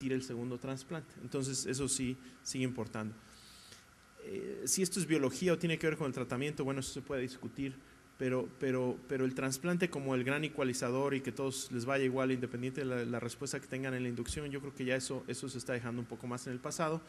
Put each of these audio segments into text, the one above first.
el segundo trasplante. Entonces, eso sí sigue importando. Si esto es biología o tiene que ver con el tratamiento, bueno, eso se puede discutir, pero el trasplante como el gran ecualizador y que todos les vaya igual independiente de la respuesta que tengan en la inducción, yo creo que ya eso se está dejando un poco más en el pasado.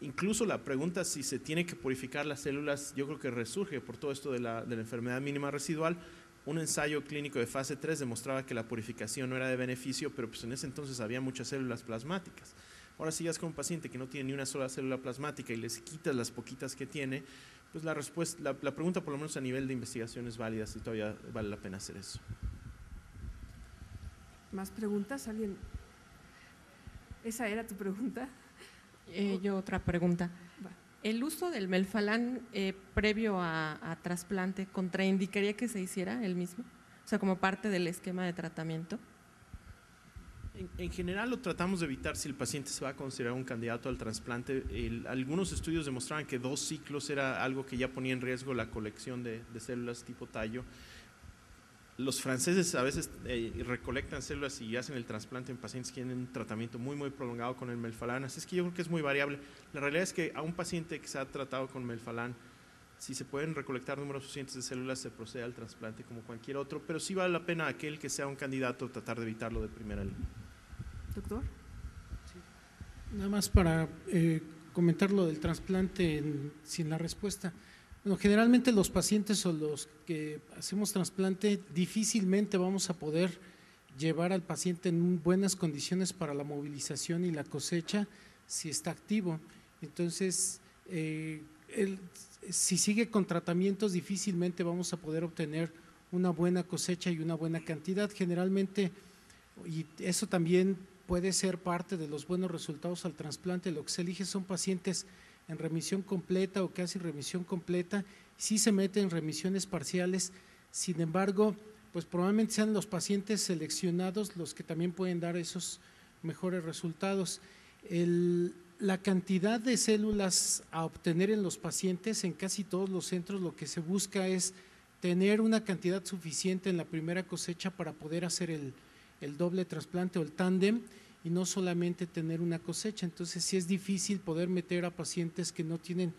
Incluso la pregunta si se tiene que purificar las células, yo creo que resurge por todo esto de la enfermedad mínima residual. Un ensayo clínico de fase 3 demostraba que la purificación no era de beneficio, pero pues en ese entonces había muchas células plasmáticas. Ahora si ya es con un paciente que no tiene ni una sola célula plasmática y les quitas las poquitas que tiene, pues la pregunta por lo menos a nivel de investigación es válida, si todavía vale la pena hacer eso. ¿Más preguntas? ¿Alguien? ¿Esa era tu pregunta? Yo otra pregunta. ¿El uso del melfalán previo a trasplante contraindicaría que se hiciera el mismo? O sea, como parte del esquema de tratamiento. En general lo tratamos de evitar si el paciente se va a considerar un candidato al trasplante. Algunos estudios demostraban que 2 ciclos era algo que ya ponía en riesgo la colección de células tipo tallo. Los franceses a veces recolectan células y hacen el trasplante en pacientes que tienen un tratamiento muy prolongado con el melfalán, así es que yo creo que es muy variable. La realidad es que a un paciente que se ha tratado con melfalán, si se pueden recolectar números suficientes de células, se procede al trasplante como cualquier otro, pero sí vale la pena aquel que sea un candidato tratar de evitarlo de primera línea. Doctor. Sí. Nada más para comentar lo del trasplante sin la respuesta. Bueno, generalmente los pacientes o los que hacemos trasplante difícilmente vamos a poder llevar al paciente en buenas condiciones para la movilización y la cosecha si está activo. Entonces, si sigue con tratamientos difícilmente vamos a poder obtener una buena cosecha y una buena cantidad. Generalmente, y eso también puede ser parte de los buenos resultados al trasplante, lo que se elige son pacientes en remisión completa o casi remisión completa, sí se meten en remisiones parciales, sin embargo, pues probablemente sean los pacientes seleccionados los que también pueden dar esos mejores resultados. La cantidad de células a obtener en los pacientes, en casi todos los centros, lo que se busca es tener una cantidad suficiente en la primera cosecha para poder hacer el doble trasplante o el tándem, y no solamente tener una cosecha. Entonces sí es difícil poder meter a pacientes que no tienen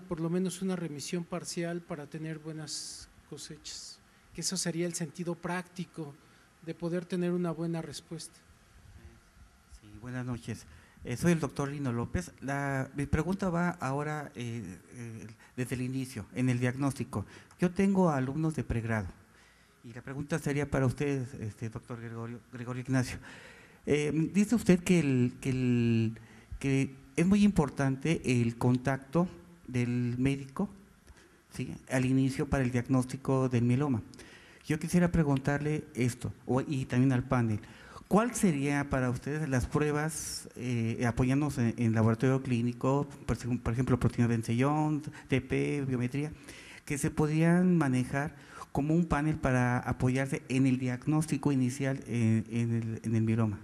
por lo menos una remisión parcial para tener buenas cosechas, que eso sería el sentido práctico de poder tener una buena respuesta. Sí, buenas noches. Soy el doctor Lino López. Mi pregunta va ahora desde el inicio, en el diagnóstico. Yo tengo alumnos de pregrado y la pregunta sería para usted, doctor Gregorio Ignacio. Dice usted que es muy importante el contacto del médico, ¿sí?, al inicio para el diagnóstico del mieloma. Yo quisiera preguntarle esto, y también al panel, ¿cuál sería para ustedes las pruebas, apoyándonos en laboratorio clínico, por ejemplo, proteína de Ensellón, TP, biometría, que se podrían manejar como un panel para apoyarse en el diagnóstico inicial en el mieloma?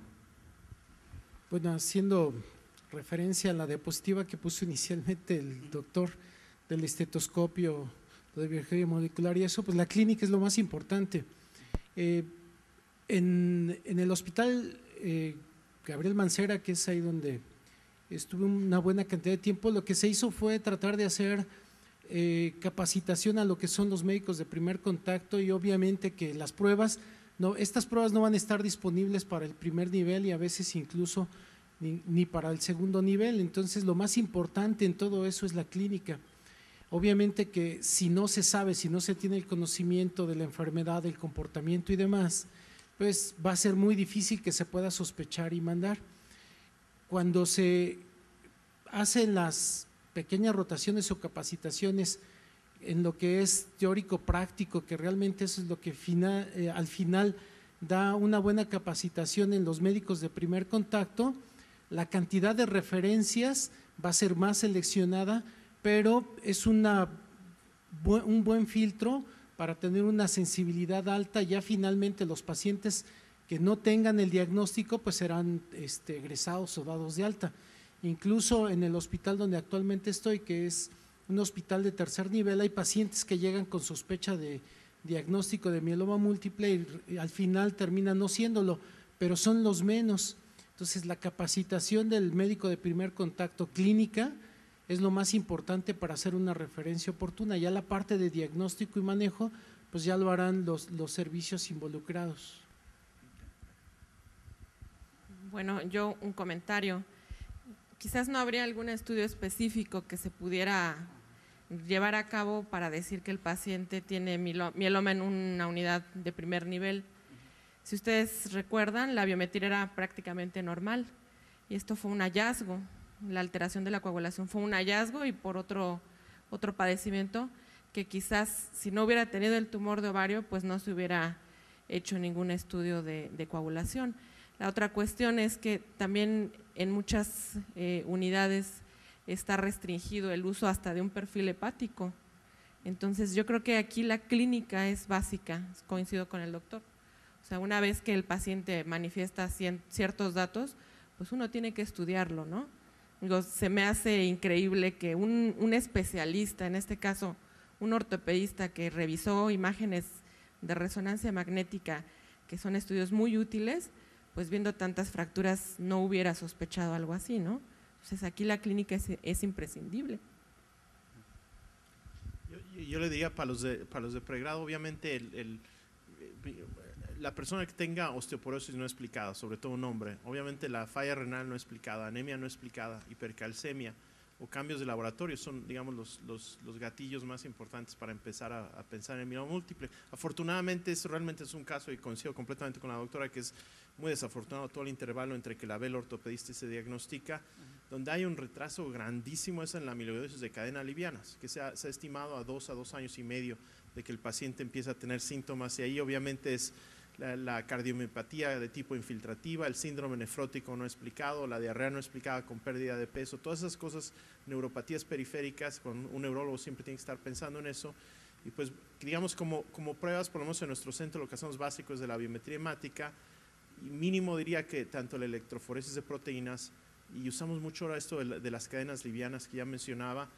Bueno, haciendo referencia a la diapositiva que puso inicialmente el doctor del estetoscopio de biología molecular y eso, pues la clínica es lo más importante. En el hospital Gabriel Mancera, que es ahí donde estuve una buena cantidad de tiempo, lo que se hizo fue tratar de hacer capacitación a lo que son los médicos de primer contacto, y obviamente que las pruebas, estas pruebas no van a estar disponibles para el primer nivel y a veces incluso ni para el segundo nivel. Entonces lo más importante en todo eso es la clínica. Obviamente que si no se sabe, si no se tiene el conocimiento de la enfermedad, del comportamiento y demás, pues va a ser muy difícil que se pueda sospechar y mandar. Cuando se hacen las pequeñas rotaciones o capacitaciones en lo que es teórico práctico, que realmente eso es lo que al final da una buena capacitación en los médicos de primer contacto, la cantidad de referencias va a ser más seleccionada, pero es un buen filtro para tener una sensibilidad alta. Ya finalmente los pacientes que no tengan el diagnóstico pues serán egresados o dados de alta. Incluso en el hospital donde actualmente estoy, que es un hospital de tercer nivel, hay pacientes que llegan con sospecha de diagnóstico de mieloma múltiple y al final terminan no siéndolo, pero son los menos. Entonces, la capacitación del médico de primer contacto clínica es lo más importante para hacer una referencia oportuna. Ya la parte de diagnóstico y manejo, pues ya lo harán los servicios involucrados. Bueno, yo un comentario. Quizás no habría algún estudio específico que se pudiera llevar a cabo para decir que el paciente tiene mieloma en una unidad de primer nivel. Si ustedes recuerdan, la biometría era prácticamente normal y esto fue un hallazgo. La alteración de la coagulación fue un hallazgo y por otro padecimiento que quizás si no hubiera tenido el tumor de ovario, pues no se hubiera hecho ningún estudio de coagulación. La otra cuestión es que también en muchas unidades está restringido el uso hasta de un perfil hepático. Entonces yo creo que aquí la clínica es básica, coincido con el doctor. O sea, una vez que el paciente manifiesta ciertos datos, pues uno tiene que estudiarlo, ¿no? Digo, se me hace increíble que un especialista, en este caso un ortopedista que revisó imágenes de resonancia magnética, que son estudios muy útiles, pues viendo tantas fracturas no hubiera sospechado algo así, ¿no? Entonces aquí la clínica es imprescindible. Yo le diría para los de pregrado, obviamente la persona que tenga osteoporosis no explicada, sobre todo un hombre, obviamente la falla renal no explicada, anemia no explicada, hipercalcemia o cambios de laboratorio son, digamos, los gatillos más importantes para empezar a pensar en el mieloma múltiple. Afortunadamente, eso realmente es un caso, y coincido completamente con la doctora, que es muy desafortunado todo el intervalo entre que la ve el ortopedista y se diagnostica, donde hay un retraso grandísimo es en la amiloidosis de cadena livianas, que se ha estimado a 2 años y medio de que el paciente empieza a tener síntomas, y ahí obviamente es la cardiomiopatía de tipo infiltrativa, el síndrome nefrótico no explicado, la diarrea no explicada con pérdida de peso, todas esas cosas, neuropatías periféricas, con un neurólogo siempre tiene que estar pensando en eso. Y pues digamos como pruebas, por lo menos en nuestro centro lo que hacemos básico es de la biometría hemática, y mínimo diría que tanto la electroforesis de proteínas, y usamos mucho ahora esto de las cadenas livianas que ya mencionaba.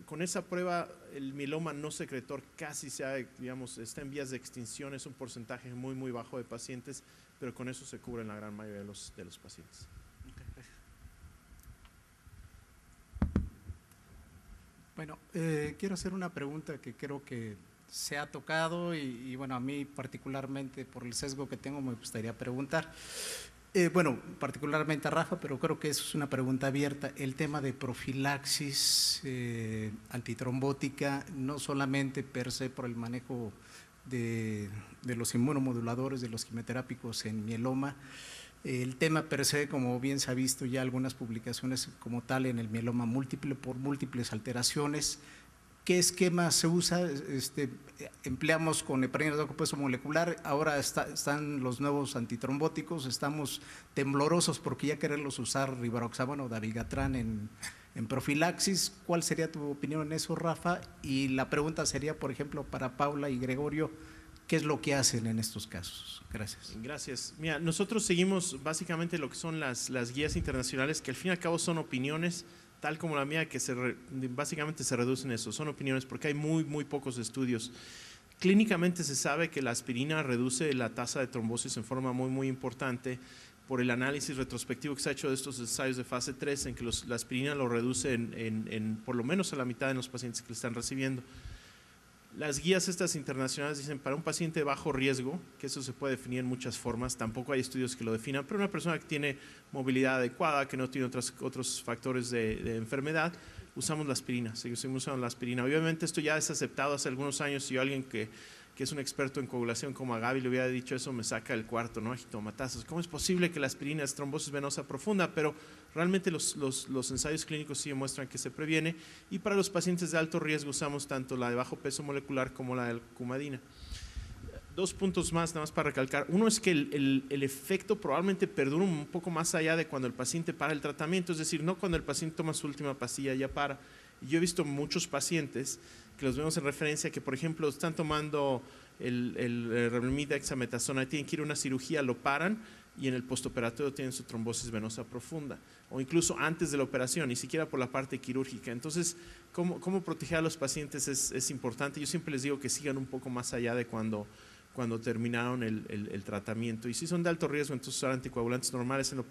Con esa prueba el mieloma no secretor casi está en vías de extinción, es un porcentaje muy muy bajo de pacientes, pero con eso se cubren la gran mayoría de los pacientes. Bueno, quiero hacer una pregunta que creo que se ha tocado y bueno, a mí particularmente por el sesgo que tengo me gustaría preguntar. Bueno, particularmente a Rafa, pero creo que eso es una pregunta abierta. El tema de profilaxis antitrombótica, no solamente per se por el manejo de los inmunomoduladores, de los quimioterápicos en mieloma, el tema per se, como bien se ha visto ya algunas publicaciones como tal en el mieloma múltiple por múltiples alteraciones. ¿Qué esquema se usa? Empleamos con heparina de compuesto molecular, ahora están los nuevos antitrombóticos, estamos temblorosos porque ya quererlos usar rivaroxabano o dabigatran en profilaxis. ¿Cuál sería tu opinión en eso, Rafa? Y la pregunta sería, por ejemplo, para Paula y Gregorio, ¿qué es lo que hacen en estos casos? Gracias. Gracias. Mira, nosotros seguimos básicamente lo que son las guías internacionales, que al fin y al cabo son opiniones, tal como la mía, que básicamente se reducen eso, son opiniones porque hay muy, muy pocos estudios. Clínicamente se sabe que la aspirina reduce la tasa de trombosis en forma muy, muy importante por el análisis retrospectivo que se ha hecho de estos ensayos de fase 3, en que la aspirina lo reduce en por lo menos a la mitad de los pacientes que lo están recibiendo. Las guías estas internacionales dicen para un paciente de bajo riesgo, que eso se puede definir en muchas formas, tampoco hay estudios que lo definan, pero una persona que tiene movilidad adecuada, que no tiene otros factores de enfermedad, usamos la aspirina, seguimos usando la aspirina. Obviamente esto ya es aceptado hace algunos años, y alguien que es un experto en coagulación como a Gaby le hubiera dicho eso, me saca del cuarto, ¿no? Jitomatazos. ¿Cómo es posible que la aspirina es trombosis venosa profunda? Pero realmente los ensayos clínicos sí demuestran que se previene, y para los pacientes de alto riesgo usamos tanto la de bajo peso molecular como la de cumadina. 2 puntos más, nada más para recalcar. Uno es que el efecto probablemente perdura un poco más allá de cuando el paciente para el tratamiento, es decir, no cuando el paciente toma su última pastilla ya para. Y yo he visto muchos pacientes que los vemos en referencia que, por ejemplo, están tomando el Revlimid, dexametasona, tienen que ir a una cirugía, lo paran y en el postoperatorio tienen su trombosis venosa profunda, o incluso antes de la operación, ni siquiera por la parte quirúrgica. Entonces, ¿cómo proteger a los pacientes es importante? Yo siempre les digo que sigan un poco más allá de cuando terminaron el tratamiento, y si son de alto riesgo, entonces usar anticoagulantes normales en la operación.